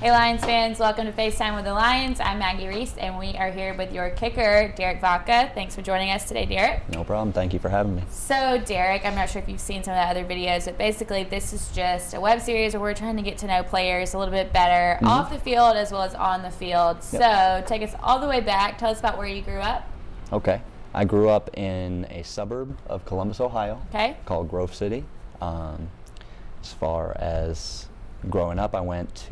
Hey Lions fans, welcome to FaceTime with the Lions. I'm Maggie Reese, and we are here with your kicker, Derek Vacha. Thanks for joining us today, Derek. No problem. Thank you for having me. So, Derek, I'm not sure if you've seen some of the other videos, but basically this is just a web series where we're trying to get to know players a little bit better off the field as well as on the field. Yep. So, take us all the way back. Tell us about where you grew up. Okay. I grew up in a suburb of Columbus, Ohio, called Grove City. As far as growing up, I went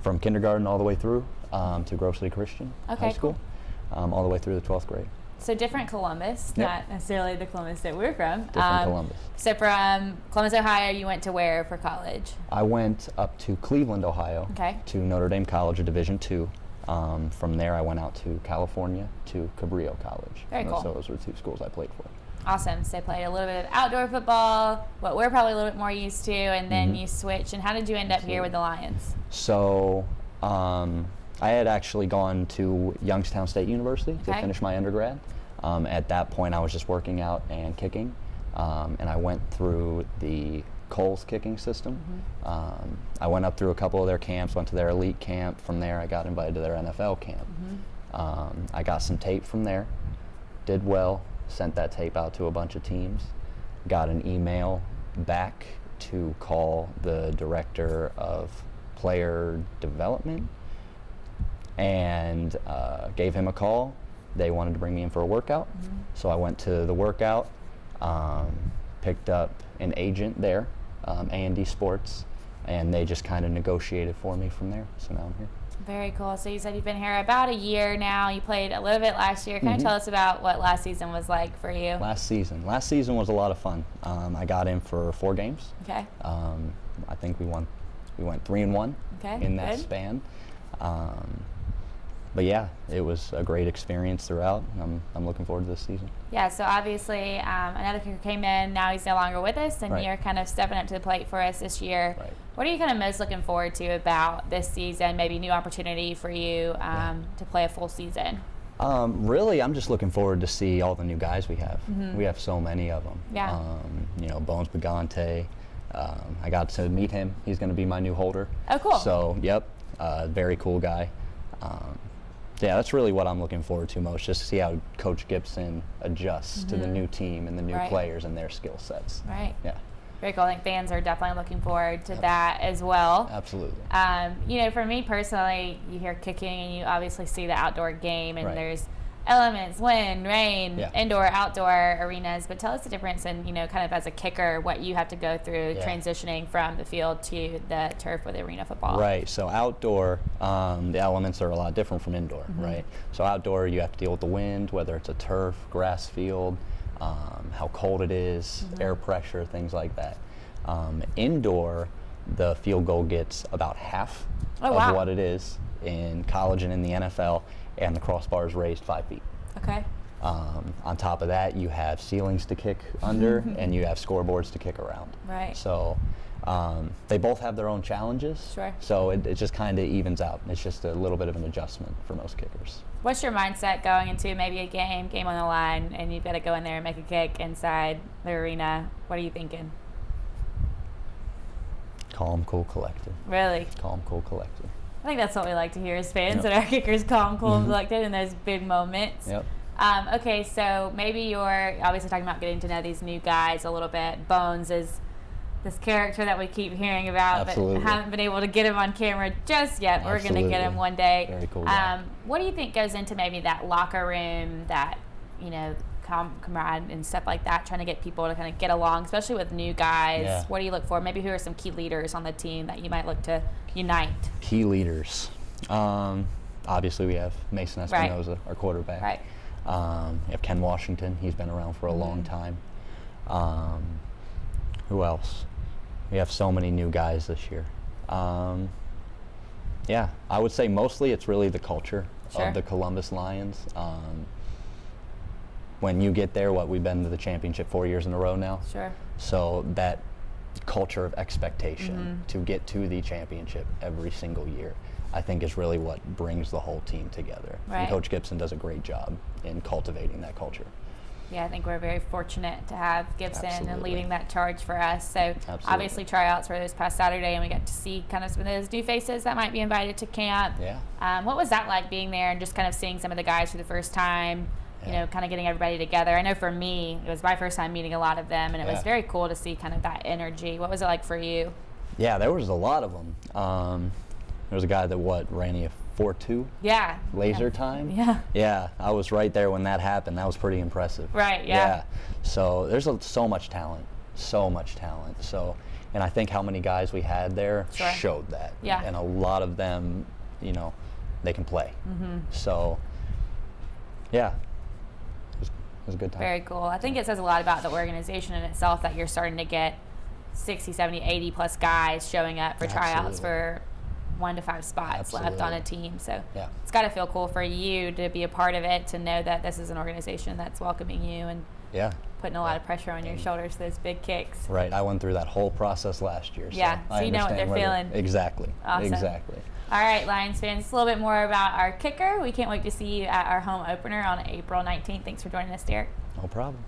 from kindergarten all the way through to Grove City Christian High School, all the way through the 12th grade. So different Columbus, not necessarily the Columbus that we're from. Different Columbus. So from Columbus, Ohio, you went to where for college? I went up to Cleveland, Ohio, to Notre Dame College, a Division II. From there, I went out to California to Cabrillo College. Very cool. So those were two schools I played for. Awesome. So played a little bit of outdoor football, what we're probably a little bit more used to, and then you switched. And how did you end up here with the Lions? So I had actually gone to Youngstown State University to finish my undergrad. At that point, I was just working out and kicking, and I went through the Coles kicking system. I went up through a couple of their camps, went to their elite camp. From there, I got invited to their NFL camp. I got some tape from there, did well, sent that tape out to a bunch of teams, got an email back to call the director of player development, and gave him a call. They wanted to bring me in for a workout, so I went to the workout, picked up an agent there, A&D Sports, and they just kind of negotiated for me from there, so now I'm here. Very cool. So you said you've been here about a year now. You played a little bit last year. Can you tell us about what last season was like for you? Last season was a lot of fun. I got in for 4 games. Okay. I think we went 3-1 in that span. But yeah, it was a great experience throughout. I'm looking forward to this season. Yeah, so obviously another kicker came in. Now he's no longer with us, and you're kind of stepping up to the plate for us this year. Right. What are you kind of most looking forward to about this season, maybe new opportunity for you to play a full season? Really, I'm just looking forward to see all the new guys we have. We have so many of them. Yeah. Bones Bagante. I got to meet him. He's going to be my new holder. Oh, cool. So, very cool guy. Yeah, that's really what I'm looking forward to most, just to see how Coach Gibson adjusts to the new team and the new players and their skill sets. Right. Yeah. Very cool. I think fans are definitely looking forward to that as well. Absolutely. For me personally, you hear kicking and you obviously see the outdoor game, and there's elements, wind, rain, indoor, outdoor arenas. But tell us the difference in, kind of as a kicker, what you have to go through transitioning from the field to the turf with arena football. Right. So outdoor, the elements are a lot different from indoor, right? So outdoor, you have to deal with the wind, whether it's a turf, grass field, how cold it is, air pressure, things like that. Indoor, the field goal gets about half of what it is in college and in the NFL, and the crossbar is raised 5 feet. Okay. On top of that, you have ceilings to kick under, and you have scoreboards to kick around. Right. So they both have their own challenges. Sure. So it just kind of evens out. It's just a little bit of an adjustment for most kickers. What's your mindset going into maybe a game on the line, and you've got to go in there and make a kick inside the arena? What are you thinking? Calm, cool, collected. Really? Calm, cool, collected. I think that's what we like to hear as fans, that our kickers calm, cool, and collected in those big moments. Yep. Okay, so maybe you're obviously talking about getting to know these new guys a little bit. Bones is this character that we keep hearing about, but haven't been able to get him on camera just yet. We're going to get him one day. Very cool guy. What do you think goes into maybe that locker room, that, camaraderie and stuff like that, trying to get people to kind of get along, especially with new guys? Yeah. What do you look for? Maybe who are some key leaders on the team that you might look to unite? Key leaders. Obviously, we have Mason Espinoza, our quarterback. Right. We have Ken Washington. He's been around for a long time. Who else? We have so many new guys this year. I would say mostly it's really the culture of the Columbus Lions. When you get there, we've been to the championship 4 years in a row now. Sure. So that culture of expectation to get to the championship every single year, I think, is really what brings the whole team together. Right. And Coach Gibson does a great job in cultivating that culture. Yeah, I think we're very fortunate to have Gibson Absolutely. and leading that charge for us. So Absolutely. obviously tryouts were this past Saturday, and we got to see kind of some of those new faces that might be invited to camp. Yeah. What was that like being there and just kind of seeing some of the guys for the first time, you know, kind of getting everybody together? I know for me, it was my first time meeting a lot of them, and it was very cool to see kind of that energy. What was it like for you? Yeah, there was a lot of them. There was a guy that, ran a 4.2 laser time? Yeah. Yeah, I was right there when that happened. That was pretty impressive. Right, yeah. So there's so much talent, so much talent. So, and I think how many guys we had there showed that. Yeah. And a lot of them, you know, they can play. So, yeah, it was a good time. Very cool. I think it says a lot about the organization in itself that you're starting to get 60, 70, 80 plus guys showing up for tryouts for 1 to 5 spots left on a team. So it's got to feel cool for you to be a part of it, to know that this is an organization that's welcoming you and putting a lot of pressure on your shoulders for those big kicks. Right. I went through that whole process last year. So you know what they're feeling. Exactly. Awesome. Exactly. All right, Lions fans, just a little bit more about our kicker. We can't wait to see you at our home opener on April 19th. Thanks for joining us, Derek. No problem.